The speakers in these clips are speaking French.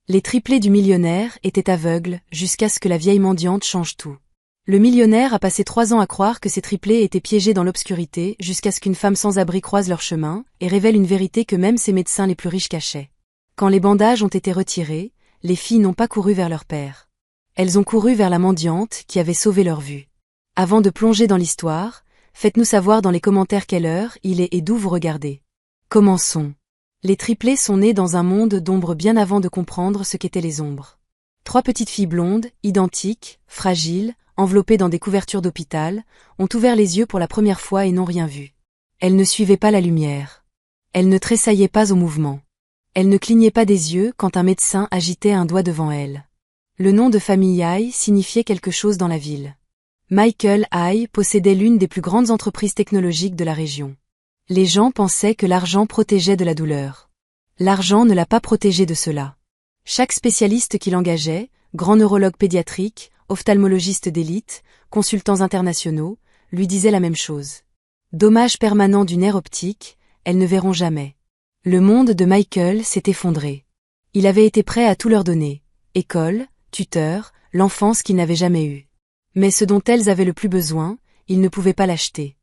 Les triplés du millionnaire étaient aveugles jusqu'à ce que la vieille mendiante change tout. Le millionnaire a passé 3 ans à croire que ses triplés étaient piégés dans l'obscurité jusqu'à ce qu'une femme sans abri croise leur chemin et révèle une vérité que même ses médecins les plus riches cachaient. Quand les bandages ont été retirés, les filles n'ont pas couru vers leur père. Elles ont couru vers la mendiante qui avait sauvé leur vue. Avant de plonger dans l'histoire, faites-nous savoir dans les commentaires quelle heure il est et d'où vous regardez. Commençons. Les triplés sont nés dans un monde d'ombres bien avant de comprendre ce qu'étaient les ombres. 3 petites filles blondes, identiques, fragiles, enveloppées dans des couvertures d'hôpital, ont ouvert les yeux pour la première fois et n'ont rien vu. Elles ne suivaient pas la lumière. Elles ne tressaillaient pas au mouvement. Elles ne clignaient pas des yeux quand un médecin agitait un doigt devant elles. Le nom de famille Ai signifiait quelque chose dans la ville. Michael Ai possédait l'une des plus grandes entreprises technologiques de la région. Les gens pensaient que l'argent protégeait de la douleur. L'argent ne l'a pas protégé de cela. Chaque spécialiste qu'il engageait, grand neurologue pédiatrique, ophtalmologiste d'élite, consultants internationaux, lui disait la même chose. Dommage permanent du nerf optique, elles ne verront jamais. Le monde de Michael s'est effondré. Il avait été prêt à tout leur donner, école, tuteur, l'enfance qu'il n'avait jamais eue. Mais ce dont elles avaient le plus besoin, il ne pouvait pas l'acheter.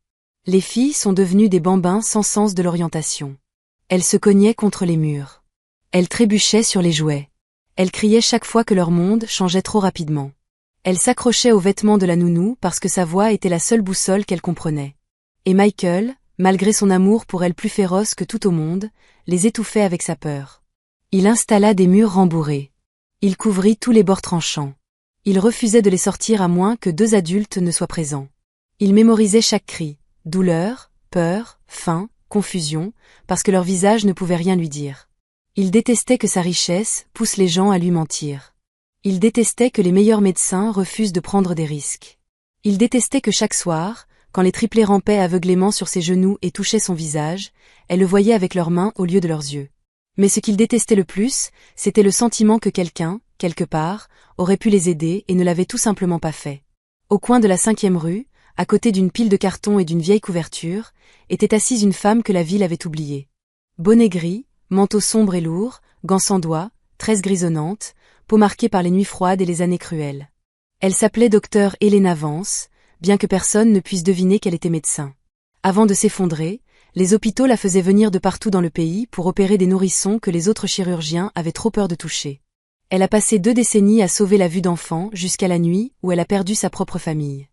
Les filles sont devenues des bambins sans sens de l'orientation. Elles se cognaient contre les murs. Elles trébuchaient sur les jouets. Elles criaient chaque fois que leur monde changeait trop rapidement. Elles s'accrochaient aux vêtements de la nounou parce que sa voix était la seule boussole qu'elles comprenaient. Et Michael, malgré son amour pour elles plus féroce que tout au monde, les étouffait avec sa peur. Il installa des murs rembourrés. Il couvrit tous les bords tranchants. Il refusait de les sortir à moins que 2 adultes ne soient présents. Il mémorisait chaque cri, douleur, peur, faim, confusion, parce que leur visage ne pouvait rien lui dire. Il détestait que sa richesse pousse les gens à lui mentir. Il détestait que les meilleurs médecins refusent de prendre des risques. Il détestait que chaque soir, quand les triplés rampaient aveuglément sur ses genoux et touchaient son visage, elles le voyaient avec leurs mains au lieu de leurs yeux. Mais ce qu'il détestait le plus, c'était le sentiment que quelqu'un, quelque part, aurait pu les aider et ne l'avait tout simplement pas fait. Au coin de la 5e rue, à côté d'une pile de cartons et d'une vieille couverture, était assise une femme que la ville avait oubliée. Bonnet gris, manteau sombre et lourd, gants sans doigts, tresse grisonnante, peau marquée par les nuits froides et les années cruelles. Elle s'appelait docteur Helena Vance, bien que personne ne puisse deviner qu'elle était médecin. Avant de s'effondrer, les hôpitaux la faisaient venir de partout dans le pays pour opérer des nourrissons que les autres chirurgiens avaient trop peur de toucher. Elle a passé 2 décennies à sauver la vue d'enfants jusqu'à la nuit où elle a perdu sa propre famille.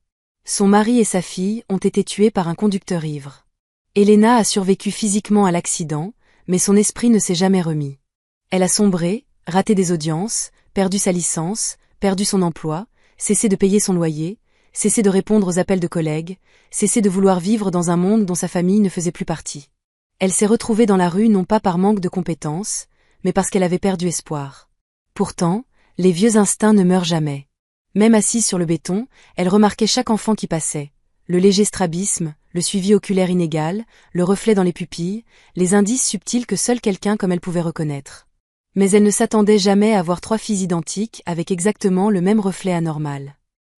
Son mari et sa fille ont été tués par un conducteur ivre. Helena a survécu physiquement à l'accident, mais son esprit ne s'est jamais remis. Elle a sombré, raté des audiences, perdu sa licence, perdu son emploi, cessé de payer son loyer, cessé de répondre aux appels de collègues, cessé de vouloir vivre dans un monde dont sa famille ne faisait plus partie. Elle s'est retrouvée dans la rue non pas par manque de compétences, mais parce qu'elle avait perdu espoir. Pourtant, les vieux instincts ne meurent jamais. Même assise sur le béton, elle remarquait chaque enfant qui passait. Le léger strabisme, le suivi oculaire inégal, le reflet dans les pupilles, les indices subtils que seul quelqu'un comme elle pouvait reconnaître. Mais elle ne s'attendait jamais à voir 3 filles identiques avec exactement le même reflet anormal.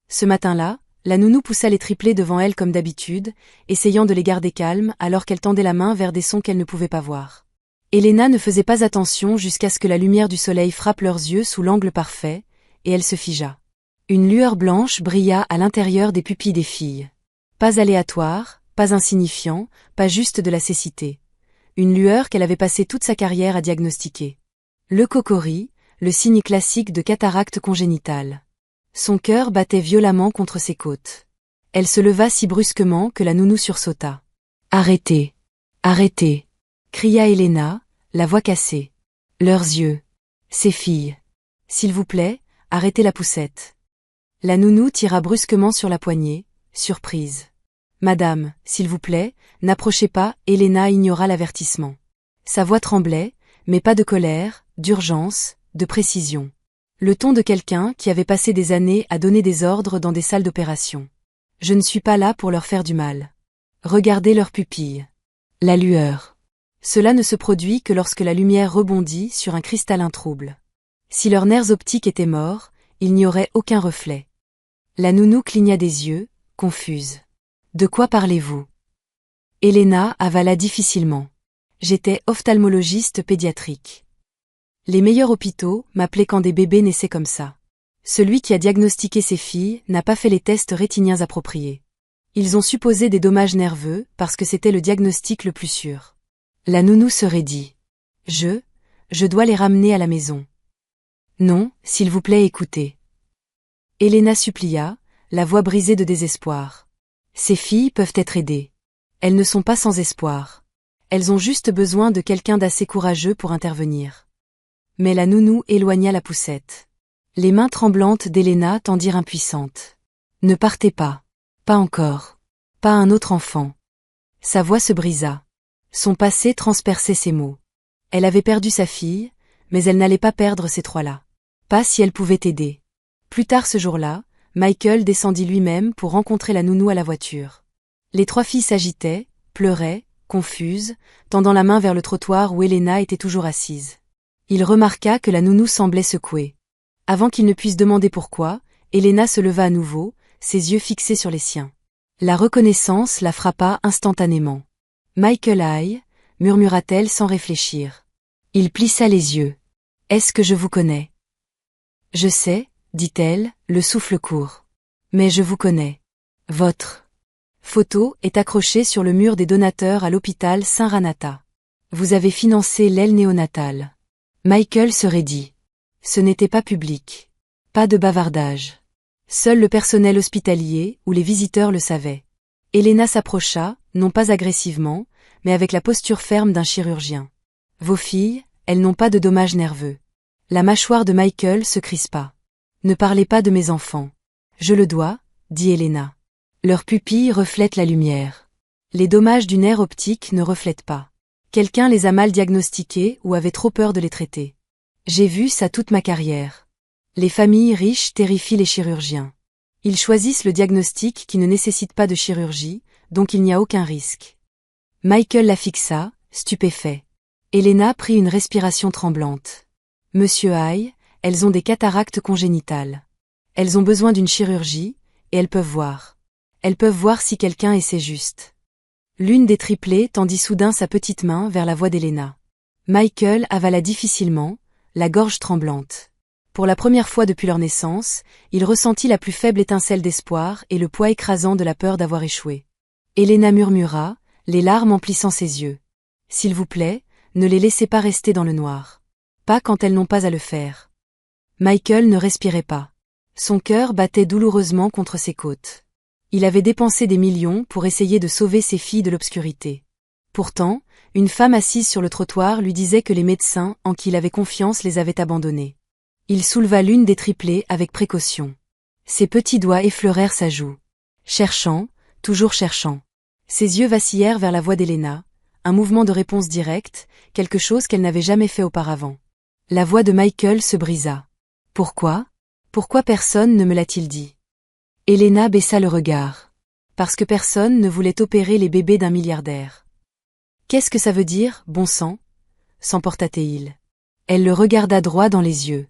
Ce matin-là, la nounou poussa les triplés devant elle comme d'habitude, essayant de les garder calmes alors qu'elle tendait la main vers des sons qu'elle ne pouvait pas voir. Helena ne faisait pas attention jusqu'à ce que la lumière du soleil frappe leurs yeux sous l'angle parfait, et elle se figea. Une lueur blanche brilla à l'intérieur des pupilles des filles. Pas aléatoire, pas insignifiant, pas juste de la cécité. Une lueur qu'elle avait passé toute sa carrière à diagnostiquer. Leucocorie, le signe classique de cataracte congénitale. Son cœur battait violemment contre ses côtes. Elle se leva si brusquement que la nounou sursauta. « Arrêtez! Arrêtez !» cria Helena, la voix cassée. Leurs yeux. Ces filles. S'il vous plaît, arrêtez la poussette. La nounou tira brusquement sur la poignée, surprise. Madame, s'il vous plaît, n'approchez pas, Helena ignora l'avertissement. Sa voix tremblait, mais pas de colère, d'urgence, de précision. Le ton de quelqu'un qui avait passé des années à donner des ordres dans des salles d'opération. Je ne suis pas là pour leur faire du mal. Regardez leurs pupilles. La lueur. Cela ne se produit que lorsque la lumière rebondit sur un cristallin trouble. Si leurs nerfs optiques étaient morts, il n'y aurait aucun reflet. La nounou cligna des yeux, confuse. De quoi parlez-vous? Helena avala difficilement. J'étais ophtalmologiste pédiatrique. Les meilleurs hôpitaux m'appelaient quand des bébés naissaient comme ça. Celui qui a diagnostiqué ces filles n'a pas fait les tests rétiniens appropriés. Ils ont supposé des dommages nerveux parce que c'était le diagnostic le plus sûr. La nounou se raidit. Je dois les ramener à la maison. Non, s'il vous plaît, écoutez. Elena supplia, la voix brisée de désespoir. Ces filles peuvent être aidées. Elles ne sont pas sans espoir. Elles ont juste besoin de quelqu'un d'assez courageux pour intervenir. Mais la nounou éloigna la poussette. Les mains tremblantes d'Elena tendirent impuissantes. Ne partez pas. Pas encore. Pas un autre enfant. Sa voix se brisa. Son passé transperçait ses mots. Elle avait perdu sa fille, mais elle n'allait pas perdre ces trois-là. Pas si elle pouvait aider. Plus tard ce jour-là, Michael descendit lui-même pour rencontrer la nounou à la voiture. Les trois filles s'agitaient, pleuraient, confuses, tendant la main vers le trottoir où Elena était toujours assise. Il remarqua que la nounou semblait secouée. Avant qu'il ne puisse demander pourquoi, Elena se leva à nouveau, ses yeux fixés sur les siens. La reconnaissance la frappa instantanément. « Michael Hay » murmura-t-elle sans réfléchir. Il plissa les yeux. « Est-ce que je vous connais ?»« Je sais, » dit-elle, le souffle court. « Mais je vous connais. Votre photo est accrochée sur le mur des donateurs à l'hôpital Saint-Ranata. Vous avez financé l'aile néonatale. » Michael se raidit. Ce n'était pas public. Pas de bavardage. Seul le personnel hospitalier ou les visiteurs le savaient. Elena s'approcha, non pas agressivement, mais avec la posture ferme d'un chirurgien. Vos filles, elles n'ont pas de dommages nerveux. La mâchoire de Michael se crispa. Ne parlez pas de mes enfants. Je le dois, dit Elena. Leurs pupilles reflètent la lumière. Les dommages du nerf optique ne reflètent pas. Quelqu'un les a mal diagnostiqués ou avait trop peur de les traiter. J'ai vu ça toute ma carrière. Les familles riches terrifient les chirurgiens. Ils choisissent le diagnostic qui ne nécessite pas de chirurgie, donc il n'y a aucun risque. Michael la fixa, stupéfait. Elena prit une respiration tremblante. Monsieur Hay, elles ont des cataractes congénitales. Elles ont besoin d'une chirurgie, et elles peuvent voir. Elles peuvent voir si quelqu'un essaie juste. L'une des triplées tendit soudain sa petite main vers la voix d'Elena. Michael avala difficilement, la gorge tremblante. Pour la première fois depuis leur naissance, il ressentit la plus faible étincelle d'espoir et le poids écrasant de la peur d'avoir échoué. Elena murmura, les larmes emplissant ses yeux. « S'il vous plaît, ne les laissez pas rester dans le noir. Pas quand elles n'ont pas à le faire. » Michael ne respirait pas. Son cœur battait douloureusement contre ses côtes. Il avait dépensé des millions pour essayer de sauver ses filles de l'obscurité. Pourtant, une femme assise sur le trottoir lui disait que les médecins en qui il avait confiance les avaient abandonnés. Il souleva l'une des triplées avec précaution. Ses petits doigts effleurèrent sa joue. Cherchant, toujours cherchant. Ses yeux vacillèrent vers la voix d'Elena, un mouvement de réponse directe, quelque chose qu'elle n'avait jamais fait auparavant. La voix de Michael se brisa. Pourquoi ? Pourquoi personne ne me l'a-t-il dit ? Elena baissa le regard. Parce que personne ne voulait opérer les bébés d'un milliardaire. Qu'est-ce que ça veut dire, bon sang ? S'emporta-t-il. Elle le regarda droit dans les yeux.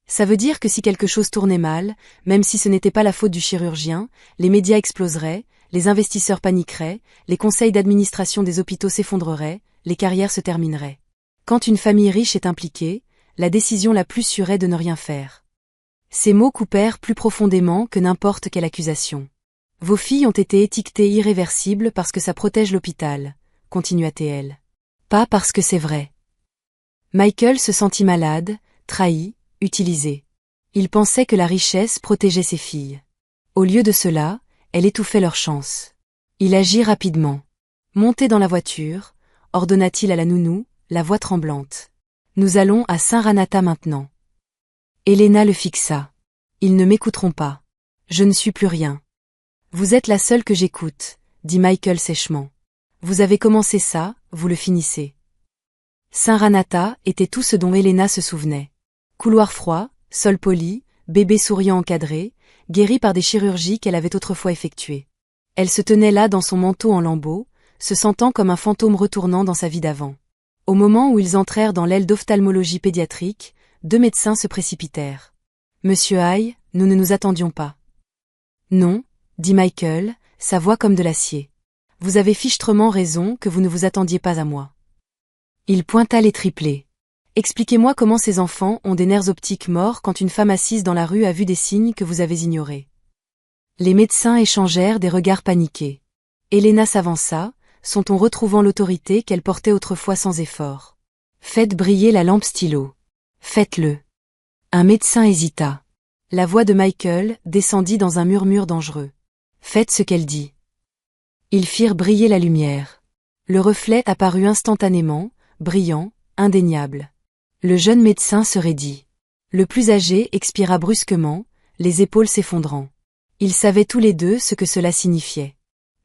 Ça veut dire que si quelque chose tournait mal, même si ce n'était pas la faute du chirurgien, les médias exploseraient, les investisseurs paniqueraient, les conseils d'administration des hôpitaux s'effondreraient, les carrières se termineraient. Quand une famille riche est impliquée, la décision la plus sûre est de ne rien faire. Ces mots coupèrent plus profondément que n'importe quelle accusation. Vos filles ont été étiquetées irréversibles parce que ça protège l'hôpital, continua-t-elle. Pas parce que c'est vrai. Michael se sentit malade, trahi, utilisé. Il pensait que la richesse protégeait ses filles. Au lieu de cela, elle étouffait leur chance. Il agit rapidement. Montez dans la voiture, ordonna-t-il à la nounou, la voix tremblante. Nous allons à Saint-Ranata maintenant. Elena le fixa. Ils ne m'écouteront pas. Je ne suis plus rien. Vous êtes la seule que j'écoute, dit Michael sèchement. Vous avez commencé ça, vous le finissez. Saint-Ranata était tout ce dont Elena se souvenait. Couloir froid, sol poli, bébé souriant encadré, guéri par des chirurgies qu'elle avait autrefois effectuées. Elle se tenait là dans son manteau en lambeaux, se sentant comme un fantôme retournant dans sa vie d'avant. Au moment où ils entrèrent dans l'aile d'ophtalmologie pédiatrique, 2 médecins se précipitèrent. « Monsieur Hay, nous ne nous attendions pas. »« Non, » dit Michael, sa voix comme de l'acier. « Vous avez fichtrement raison que vous ne vous attendiez pas à moi. » Il pointa les triplés. Expliquez-moi comment ces enfants ont des nerfs optiques morts quand une femme assise dans la rue a vu des signes que vous avez ignorés. Les médecins échangèrent des regards paniqués. Elena s'avança, son ton retrouvant l'autorité qu'elle portait autrefois sans effort. Faites briller la lampe stylo. Faites-le. Un médecin hésita. La voix de Michael descendit dans un murmure dangereux. Faites ce qu'elle dit. Ils firent briller la lumière. Le reflet apparut instantanément, brillant, indéniable. Le jeune médecin se raidit. Le plus âgé expira brusquement, les épaules s'effondrant. Ils savaient tous les deux ce que cela signifiait.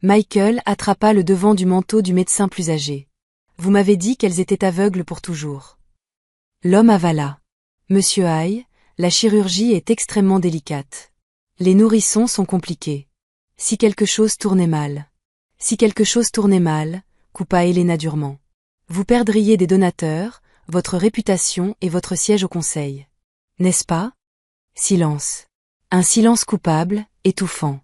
Michael attrapa le devant du manteau du médecin plus âgé. Vous m'avez dit qu'elles étaient aveugles pour toujours. L'homme avala. Monsieur Hay, la chirurgie est extrêmement délicate. Les nourrissons sont compliqués. Si quelque chose tournait mal. Si quelque chose tournait mal, coupa Elena durement. Vous perdriez des donateurs, votre réputation et votre siège au conseil. N'est-ce pas? Silence. Un silence coupable, étouffant.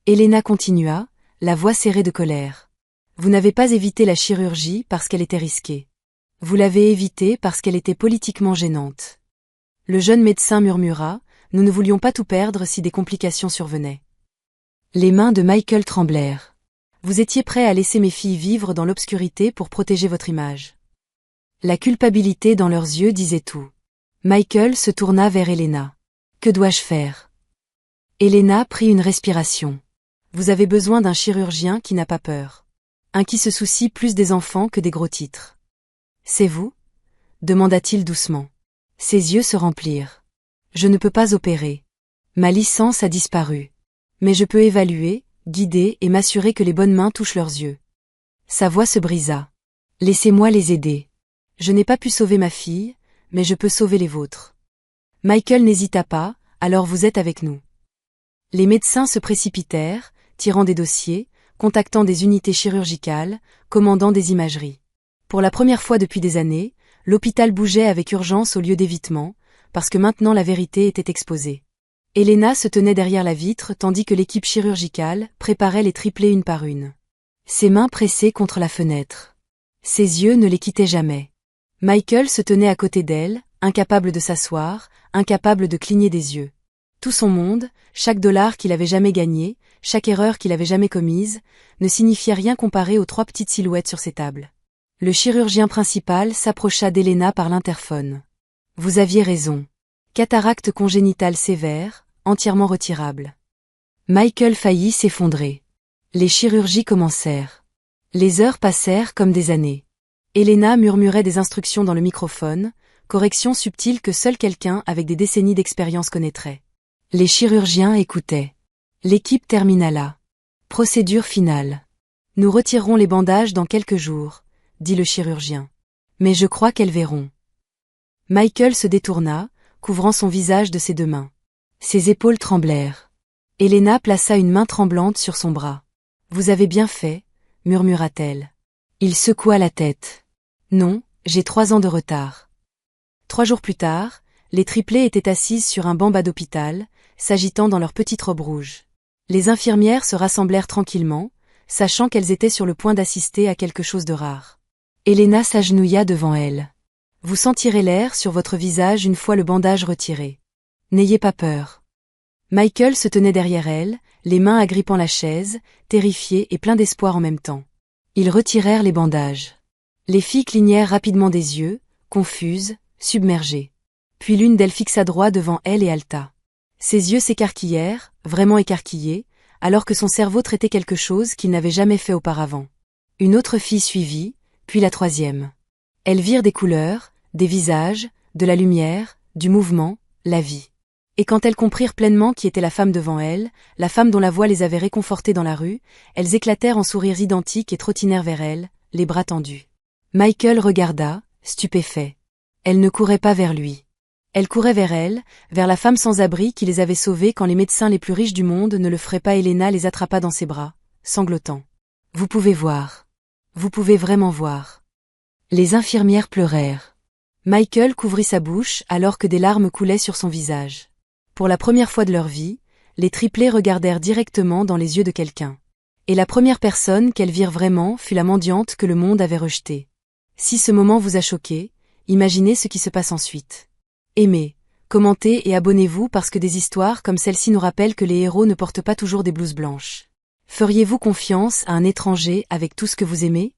Elena continua, la voix serrée de colère. Vous n'avez pas évité la chirurgie parce qu'elle était risquée. Vous l'avez évitée parce qu'elle était politiquement gênante. Le jeune médecin murmura, nous ne voulions pas tout perdre si des complications survenaient. Les mains de Michael tremblèrent. Vous étiez prêt à laisser mes filles vivre dans l'obscurité pour protéger votre image. La culpabilité dans leurs yeux disait tout. Michael se tourna vers Elena. Que dois-je faire? Elena prit une respiration. Vous avez besoin d'un chirurgien qui n'a pas peur. Un qui se soucie plus des enfants que des gros titres. C'est vous? Demanda-t-il doucement. Ses yeux se remplirent. Je ne peux pas opérer. Ma licence a disparu. Mais je peux évaluer, guider et m'assurer que les bonnes mains touchent leurs yeux. Sa voix se brisa. Laissez-moi les aider. Je n'ai pas pu sauver ma fille, mais je peux sauver les vôtres. Michael n'hésita pas, alors vous êtes avec nous. Les médecins se précipitèrent, tirant des dossiers, contactant des unités chirurgicales, commandant des imageries. Pour la première fois depuis des années, l'hôpital bougeait avec urgence au lieu d'évitement, parce que maintenant la vérité était exposée. Elena se tenait derrière la vitre tandis que l'équipe chirurgicale préparait les triplés une par une. Ses mains pressées contre la fenêtre. Ses yeux ne les quittaient jamais. Michael se tenait à côté d'elle, incapable de s'asseoir, incapable de cligner des yeux. Tout son monde, chaque dollar qu'il avait jamais gagné, chaque erreur qu'il avait jamais commise, ne signifiait rien comparé aux trois petites silhouettes sur ses tables. Le chirurgien principal s'approcha d'Elena par l'interphone. Vous aviez raison. Cataracte congénitale sévère, entièrement retirable. Michael faillit s'effondrer. Les chirurgies commencèrent. Les heures passèrent comme des années. Elena murmurait des instructions dans le microphone, corrections subtiles que seul quelqu'un avec des décennies d'expérience connaîtrait. Les chirurgiens écoutaient. L'équipe termina là. Procédure finale. Nous retirerons les bandages dans quelques jours, dit le chirurgien. Mais je crois qu'elles verront. Michael se détourna, couvrant son visage de ses deux mains. Ses épaules tremblèrent. Elena plaça une main tremblante sur son bras. Vous avez bien fait, murmura-t-elle. Il secoua la tête. Non, j'ai 3 ans de retard. 3 jours plus tard, les triplés étaient assises sur un banc bas d'hôpital, s'agitant dans leurs petites robes rouges. Les infirmières se rassemblèrent tranquillement, sachant qu'elles étaient sur le point d'assister à quelque chose de rare. Elena s'agenouilla devant elles. Vous sentirez l'air sur votre visage une fois le bandage retiré. N'ayez pas peur. Michael se tenait derrière elle, les mains agrippant la chaise, terrifié et plein d'espoir en même temps. Ils retirèrent les bandages. Les filles clignèrent rapidement des yeux, confuses, submergées. Puis l'une d'elles fixa droit devant elle et haleta. Ses yeux s'écarquillèrent, vraiment écarquillés, alors que son cerveau traitait quelque chose qu'il n'avait jamais fait auparavant. Une autre fille suivit, puis la troisième. Elles virent des couleurs, des visages, de la lumière, du mouvement, la vie. Et quand elles comprirent pleinement qui était la femme devant elles, la femme dont la voix les avait réconfortées dans la rue, elles éclatèrent en sourires identiques et trottinèrent vers elle, les bras tendus. Michael regarda, stupéfait. Elle ne courait pas vers lui. Elle courait vers elle, vers la femme sans abri qui les avait sauvées quand les médecins les plus riches du monde ne le feraient pas. Elena les attrapa dans ses bras, sanglotant. Vous pouvez voir. Vous pouvez vraiment voir. Les infirmières pleurèrent. Michael couvrit sa bouche alors que des larmes coulaient sur son visage. Pour la première fois de leur vie, les triplés regardèrent directement dans les yeux de quelqu'un. Et la première personne qu'elles virent vraiment fut la mendiante que le monde avait rejetée. Si ce moment vous a choqué, imaginez ce qui se passe ensuite. Aimez, commentez et abonnez-vous parce que des histoires comme celle-ci nous rappellent que les héros ne portent pas toujours des blouses blanches. Feriez-vous confiance à un étranger avec tout ce que vous aimez ?